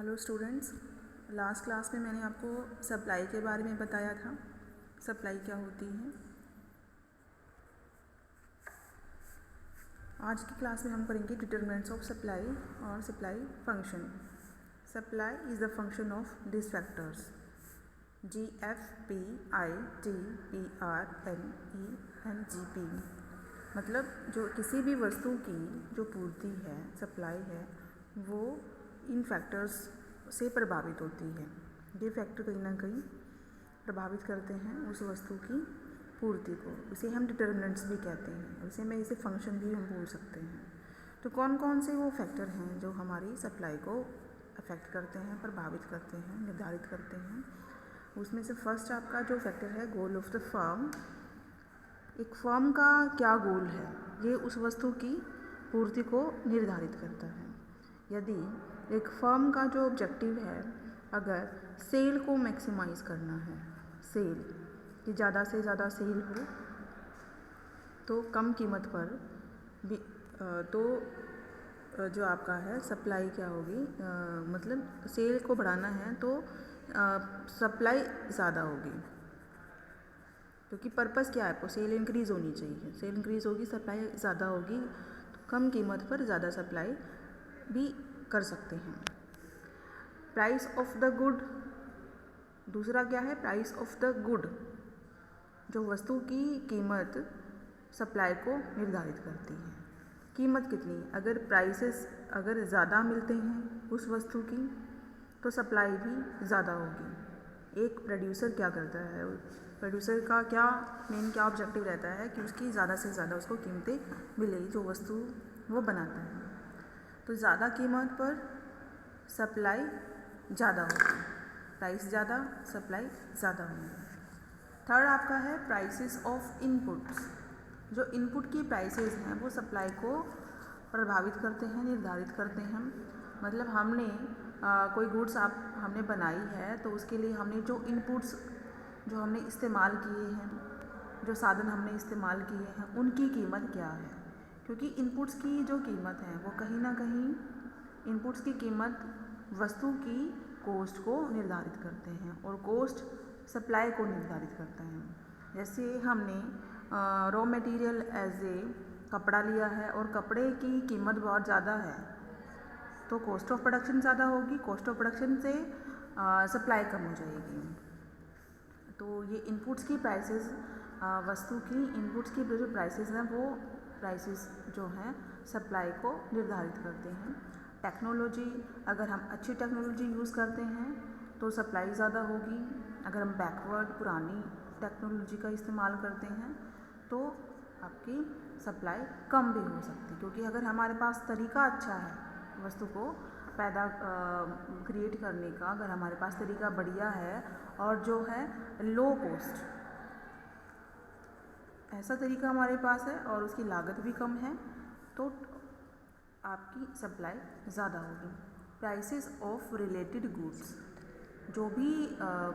Hello students, last class में मैंने आपको सप्लाई के बारे में बताया था। सप्लाई क्या होती है। आज की क्लास में हम करेंगे डिटरमिनेंट्स ऑफ सप्लाई और supply function. Supply is the function of this factors GFPITPRNENGP। मतलब जो किसी भी वस्तु की जो पूर्ति है, सप्लाई है, वो इन फैक्टर्स से प्रभावित होती है। ये फैक्टर कहीं ना कहीं प्रभावित करते हैं उस वस्तु की पूर्ति को। इसे हम डिटरमिनेंट्स भी कहते हैं। इसे में इसे फंक्शन भी हम बोल सकते हैं। तो कौन कौन से वो फैक्टर हैं जो हमारी सप्लाई को अफेक्ट करते हैं, प्रभावित करते हैं, निर्धारित करते हैं। उसमें से फर्स्ट आपका जो फैक्टर है गोल ऑफ द फर्म। एक फर्म का क्या गोल है, ये उस वस्तु की पूर्ति को निर्धारित करता है। यदि एक फर्म का जो ऑब्जेक्टिव है, अगर सेल को मैक्सिमाइज़ करना है, सेल कि ज़्यादा से ज़्यादा सेल हो, तो कम कीमत पर भी तो जो आपका है सप्लाई क्या होगी, मतलब सेल को बढ़ाना है तो सप्लाई ज़्यादा होगी। क्योंकि पर्पस क्या है, आपको सेल इंक्रीज़ होनी चाहिए। सेल इंक्रीज़ होगी, सप्लाई ज़्यादा होगी, तो कम कीमत पर ज़्यादा सप्लाई भी कर सकते हैं। प्राइस ऑफ द गुड, दूसरा क्या है, प्राइस ऑफ द गुड। जो वस्तु की कीमत सप्लाई को निर्धारित करती है। कीमत कितनी, अगर प्राइसेस अगर ज़्यादा मिलते हैं उस वस्तु की, तो सप्लाई भी ज़्यादा होगी। एक प्रोड्यूसर क्या करता है, प्रोड्यूसर का क्या ऑब्जेक्टिव रहता है कि उसकी ज़्यादा से ज़्यादा उसको कीमतें मिले, जो वस्तु वो बनाता है। तो ज़्यादा कीमत पर सप्लाई ज़्यादा होगी, प्राइस ज़्यादा, सप्लाई ज़्यादा होगी। थर्ड आपका है प्राइसेस ऑफ इनपुट्स। जो इनपुट की प्राइसेस हैं वो सप्लाई को प्रभावित करते हैं, निर्धारित करते हैं। मतलब हमने कोई गुड्स हमने बनाई है, तो उसके लिए हमने जो इनपुट्स जो हमने इस्तेमाल किए हैं, जो साधन हमने इस्तेमाल किए हैं, उनकी कीमत क्या है। क्योंकि इनपुट्स की जो कीमत है वो कहीं ना कहीं, इनपुट्स की कीमत वस्तु की कॉस्ट को निर्धारित करते हैं और कॉस्ट सप्लाई को निर्धारित करते हैं। जैसे हमने रॉ मटेरियल एज ए कपड़ा लिया है और कपड़े की कीमत बहुत ज़्यादा है, तो कॉस्ट ऑफ प्रोडक्शन ज़्यादा होगी, कॉस्ट ऑफ प्रोडक्शन से सप्लाई कम हो जाएगी। तो ये इनपुट्स की प्राइसेस, वस्तु की इनपुट्स की जो प्राइसेस हैं वो प्राइसेस जो हैं सप्लाई को निर्धारित करते हैं। टेक्नोलॉजी, अगर हम अच्छी टेक्नोलॉजी यूज़ करते हैं तो सप्लाई ज़्यादा होगी। अगर हम बैकवर्ड पुरानी टेक्नोलॉजी का इस्तेमाल करते हैं तो आपकी सप्लाई कम भी हो सकती है। क्योंकि अगर हमारे पास तरीका अच्छा है वस्तु को क्रिएट करने का, अगर हमारे पास तरीका बढ़िया है और जो है लो कॉस्ट, ऐसा तरीका हमारे पास है और उसकी लागत भी कम है, तो आपकी सप्लाई ज़्यादा होगी। प्राइसेस ऑफ रिलेटेड गुड्स, जो भी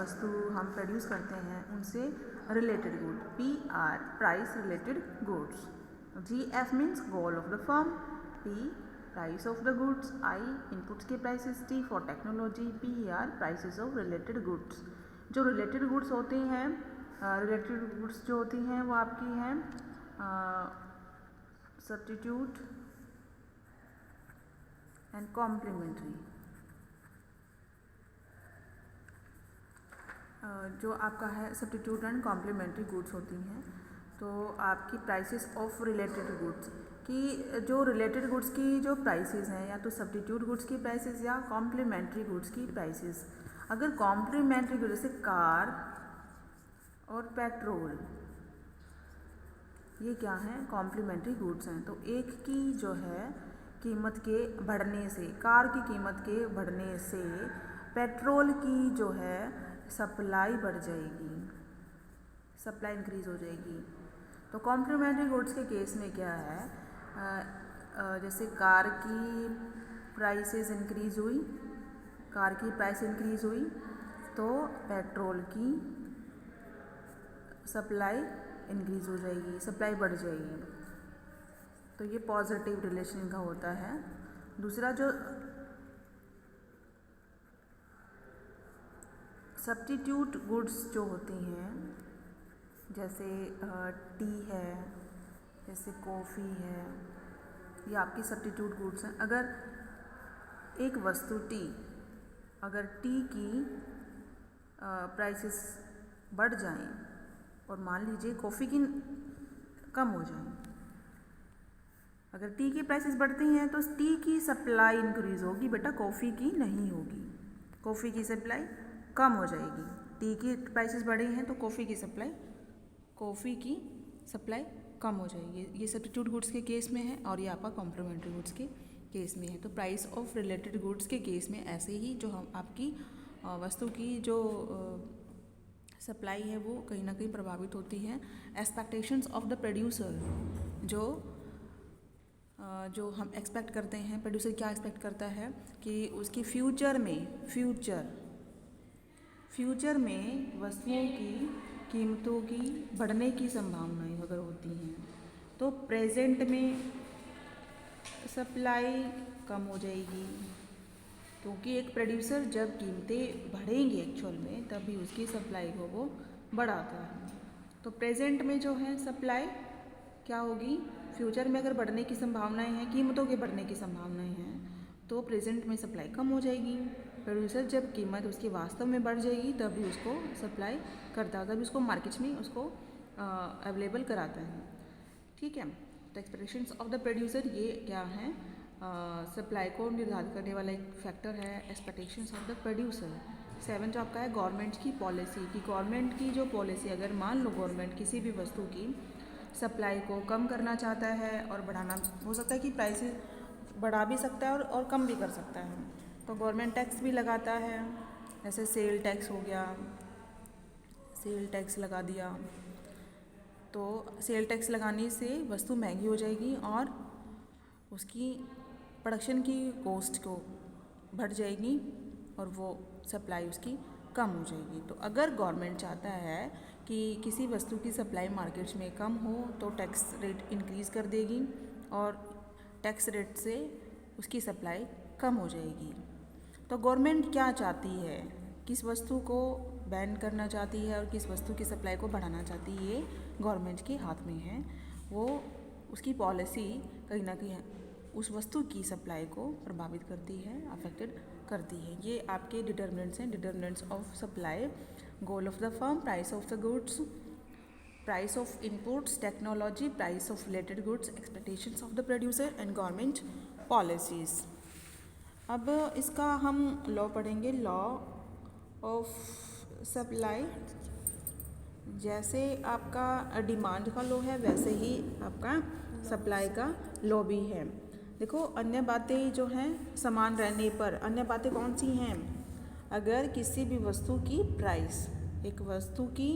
वस्तु हम प्रोड्यूस करते हैं उनसे related good, PR price related goods. GF means goal of the firm, P price of the goods, I inputs के prices, T for technology, PR prices of related goods. जो related goods होते हैं, related goods जो होती हैं वो आपकी हैं सब्स्टिट्यूट एंड कॉम्प्लीमेंट्री। जो आपका है सब्स्टिट्यूट एंड कॉम्प्लीमेंट्री गुड्स होती हैं। तो आपकी प्राइसेस ऑफ रिलेटेड गुड्स की, जो रिलेटेड गुड्स की जो प्राइसेस हैं, या तो सब्स्टिट्यूट गुड्स की प्राइसेस या कॉम्प्लीमेंट्री गुड्स की प्राइसेस। अगर कॉम्प्लीमेंट्री गुड्स जैसे कार और पेट्रोल, ये क्या हैं, कॉम्प्लीमेंट्री गुड्स हैं। तो एक की जो है कीमत के बढ़ने से, कार की कीमत के बढ़ने से पेट्रोल की जो है सप्लाई बढ़ जाएगी, सप्लाई इंक्रीज हो जाएगी। तो कॉम्प्लीमेंट्री गुड्स के केस में क्या है, जैसे कार की प्राइसेस इंक्रीज हुई, कार की प्राइस इंक्रीज हुई तो पेट्रोल की सप्लाई इंक्रीज हो जाएगी, सप्लाई बढ़ जाएगी। तो ये पॉजिटिव रिलेशन का होता है। दूसरा जो सब्स्टिट्यूट गुड्स जो होती हैं, जैसे टी है, जैसे कॉफ़ी है, ये आपकी सब्स्टिट्यूट गुड्स हैं। अगर एक वस्तु टी, अगर टी की प्राइसेस बढ़ जाएं और मान लीजिए कॉफ़ी की कम हो जाएं, अगर टी की प्राइसेस बढ़ती हैं तो टी की सप्लाई इंक्रीज़ होगी बेटा, कॉफ़ी की नहीं होगी। कॉफ़ी की सप्लाई कम हो जाएगी। टी की प्राइसेस बढ़ी हैं तो कॉफ़ी की सप्लाई कम हो जाएगी। ये सब्स्टिट्यूट गुड्स के केस में है और ये आपका कॉम्प्लीमेंट्री गुड्स के केस में है। तो प्राइस ऑफ रिलेटेड गुड्स के केस में ऐसे ही जो हम आपकी वस्तु की जो सप्लाई है वो कहीं ना कहीं प्रभावित होती है। एक्सपेक्टेशंस ऑफ द प्रोड्यूसर, जो हम एक्सपेक्ट करते हैं, प्रोड्यूसर क्या एक्सपेक्ट करता है कि उसकी फ्यूचर में वस्तुओं की कीमतों की बढ़ने की संभावनाएं अगर होती हैं तो प्रेजेंट में सप्लाई कम हो जाएगी, क्योंकि एक प्रोड्यूसर जब कीमतें बढ़ेंगी एक्चुअल में तभी उसकी सप्लाई को वो बढ़ाता है। तो प्रेजेंट में जो है सप्लाई क्या होगी, फ्यूचर में अगर बढ़ने की संभावनाएं हैं, कीमतों के बढ़ने की संभावनाएं हैं, तो प्रेजेंट में सप्लाई कम हो जाएगी। प्रोड्यूसर जब कीमत उसकी वास्तव में बढ़ जाएगी तभी उसको सप्लाई करता है, तभी उसको मार्केट में उसको अवेलेबल कराता है। ठीक है, तो एक्सपेक्टेशंस ऑफ द प्रोड्यूसर ये क्या है, सप्लाई को निर्धारित करने वाला एक फैक्टर है एक्सपेक्टेशंस ऑफ द प्रोड्यूसर। 7 जो आपका है गवर्नमेंट की पॉलिसी, की गवर्नमेंट की जो पॉलिसी, अगर मान लो गवर्नमेंट किसी भी वस्तु की सप्लाई को कम करना चाहता है और बढ़ाना, हो सकता है कि प्राइसेस बढ़ा भी सकता है और कम भी कर सकता है, तो गवर्नमेंट टैक्स भी लगाता है। जैसे सेल टैक्स हो गया, सेल टैक्स लगा दिया, तो सेल टैक्स लगाने से वस्तु महंगी हो जाएगी और उसकी प्रोडक्शन की कॉस्ट को बढ़ जाएगी और वो सप्लाई उसकी कम हो जाएगी। तो अगर गवर्नमेंट चाहता है कि किसी वस्तु की सप्लाई मार्केट्स में कम हो तो टैक्स रेट इंक्रीज़ कर देगी और टैक्स रेट से उसकी सप्लाई कम हो जाएगी। तो गवर्नमेंट क्या चाहती है, किस वस्तु को बैन करना चाहती है और किस वस्तु की सप्लाई को बढ़ाना चाहती है, ये गवर्नमेंट के हाथ में है। वो उसकी पॉलिसी कहीं ना कहीं उस वस्तु की सप्लाई को प्रभावित करती है, अफेक्टेड करती है। ये आपके डिटर्मिनेंट्स हैं, determinants of supply, goal of the firm, price of the goods, price of inputs, technology, price of related goods, expectations of the producer and government policies. अब इसका हम लॉ पढ़ेंगे, लॉ ऑफ सप्लाई। जैसे आपका demand का law है वैसे ही आपका सप्लाई का लॉ भी है। देखो, अन्य बातें जो हैं समान रहने पर, अन्य बातें कौन सी हैं, अगर किसी भी वस्तु की प्राइस, एक वस्तु की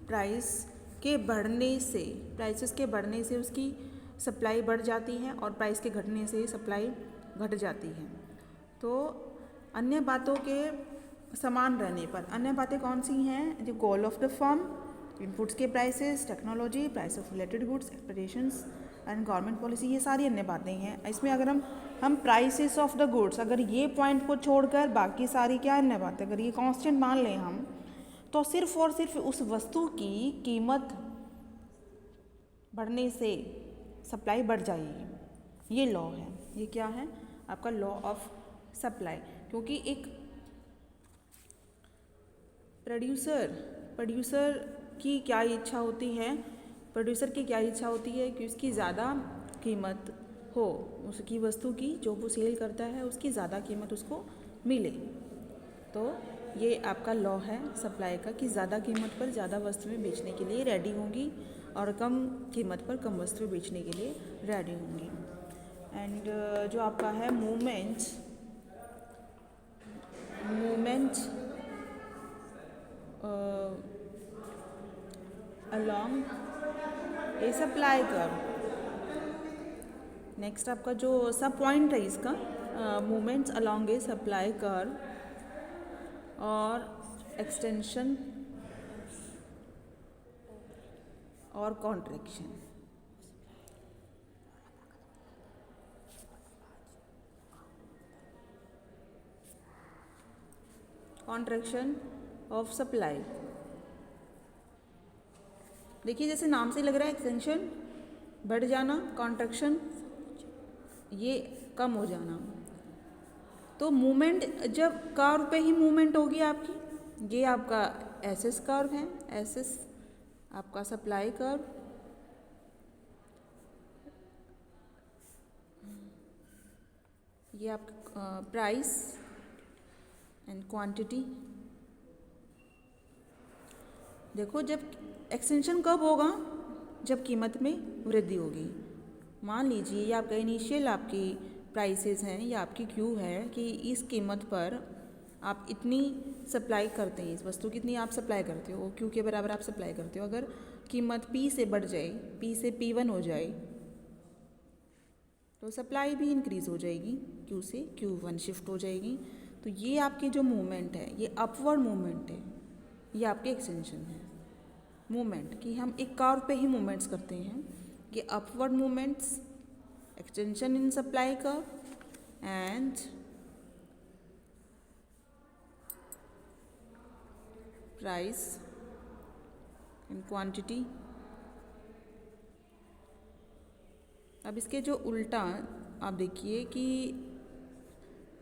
प्राइस के बढ़ने से, प्राइसेस के बढ़ने से उसकी सप्लाई बढ़ जाती है और प्राइस के घटने से सप्लाई घट जाती है। तो अन्य बातों के समान रहने पर, अन्य बातें कौन सी हैं, जो goal of the firm, inputs के prices, technology, price of related goods, expectations and government policy, ये सारी अन्य बातें हैं। इसमें अगर हम प्राइसेस ऑफ द गुड्स, अगर ये पॉइंट को छोड़कर बाकी सारी क्या अन्य बातें, अगर ये कांस्टेंट मान लें हम, तो सिर्फ और सिर्फ उस वस्तु की कीमत बढ़ने से सप्लाई बढ़ जाएगी। ये लॉ है, ये क्या है आपका लॉ ऑफ सप्लाई। क्योंकि एक प्रोड्यूसर की क्या इच्छा होती है, प्रोड्यूसर की क्या इच्छा होती है कि उसकी ज़्यादा कीमत हो, उसकी वस्तु की जो वो सेल करता है उसकी ज़्यादा कीमत उसको मिले। तो ये आपका लॉ है सप्लाई का, कि ज़्यादा कीमत पर ज़्यादा वस्तुएं बेचने के लिए रेडी होंगी और कम कीमत पर कम वस्तुएं बेचने के लिए रेडी होंगी। एंड जो आपका है मूवमेंट अलॉन्ग ए सप्लाई कर्व। नेक्स्ट आपका जो सब पॉइंट है इसका, मूवमेंट्स अलॉन्ग ए सप्लाई कर्व और एक्सटेंशन और कॉन्ट्रैक्शन। Contraction of supply. देखिए जैसे नाम से लग रहा है एक्सटेंशन बढ़ जाना, कॉन्ट्रैक्शन ये कम हो जाना। तो मूवमेंट जब कर्व पे ही मूवमेंट होगी आपकी, ये आपका एसएस कर्व है, एसएस आपका सप्लाई कर्व, ये आपका प्राइस एंड क्वांटिटी। देखो जब एक्सटेंशन कब होगा, जब कीमत में वृद्धि होगी। मान लीजिए ये आपका इनिशियल आपकी प्राइसेस हैं या आपकी क्यू है कि इस कीमत पर आप इतनी सप्लाई करते हैं, इस वस्तु की इतनी आप सप्लाई करते हो, क्यू के बराबर आप सप्लाई करते हो। अगर कीमत पी से बढ़ जाए, पी से P1 हो जाए, तो सप्लाई भी इंक्रीज़ हो जाएगी, क्यू से Q1 शिफ्ट हो जाएगी। तो ये आपकी जो मूवमेंट है ये अपवर्ड मूवमेंट है, ये आपकी एक्सटेंशन है मूवमेंट कि हम एक कर्व पे ही मूवमेंट्स करते हैं। ये upward movements, extension in supply curve and price in quantity. अब इसके जो उल्टा आप देखिए कि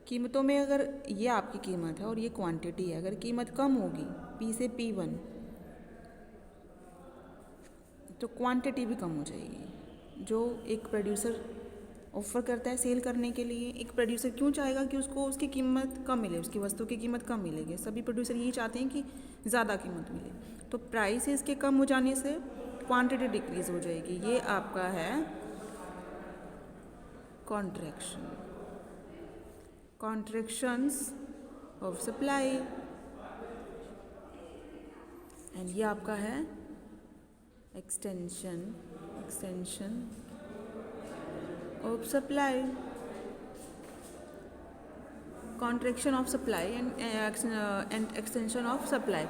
कीमतों में अगर ये आपकी कीमत है और ये क्वांटिटी है, अगर कीमत कम होगी P से P1 तो क्वांटिटी भी कम हो जाएगी। जो एक प्रोड्यूसर ऑफर करता है सेल करने के लिए, एक प्रोड्यूसर क्यों चाहेगा कि उसको उसकी कीमत कम मिले, उसकी वस्तु की कीमत कम मिलेगी। सभी प्रोड्यूसर यही चाहते हैं कि ज़्यादा कीमत मिले। तो प्राइस इसके कम हो जाने से क्वांटिटी डिक्रीज हो जाएगी। ये आपका है contraction, contractions of supply. And ये आपका है extension, extension of supply, contraction of supply and extension of supply.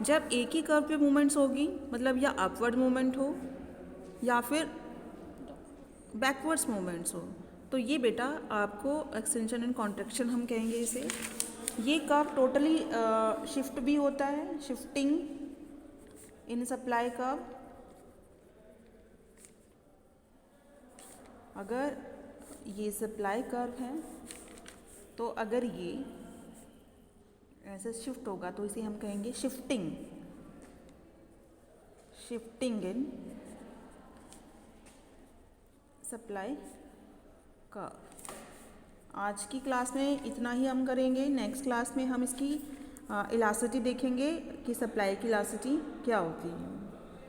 जब एक ही कर्व पे मूवमेंट्स होगी, मतलब या अपवर्ड मूवमेंट हो या फिर बैकवर्ड्स मूवमेंट्स हो, तो ये बेटा आपको एक्सटेंशन एंड कॉन्ट्रैक्शन हम कहेंगे इसे। ये कर्व टोटली शिफ्ट भी होता है, शिफ्टिंग इन सप्लाई कर्व। अगर ये सप्लाई कर्व है तो अगर ये ऐसे शिफ्ट होगा तो इसे हम कहेंगे shifting, shifting in supply curve. आज की क्लास में इतना ही हम करेंगे। नेक्स्ट क्लास में हम इसकी इलास्टिसिटी देखेंगे कि सप्लाई की इलास्टिसिटी क्या होती है।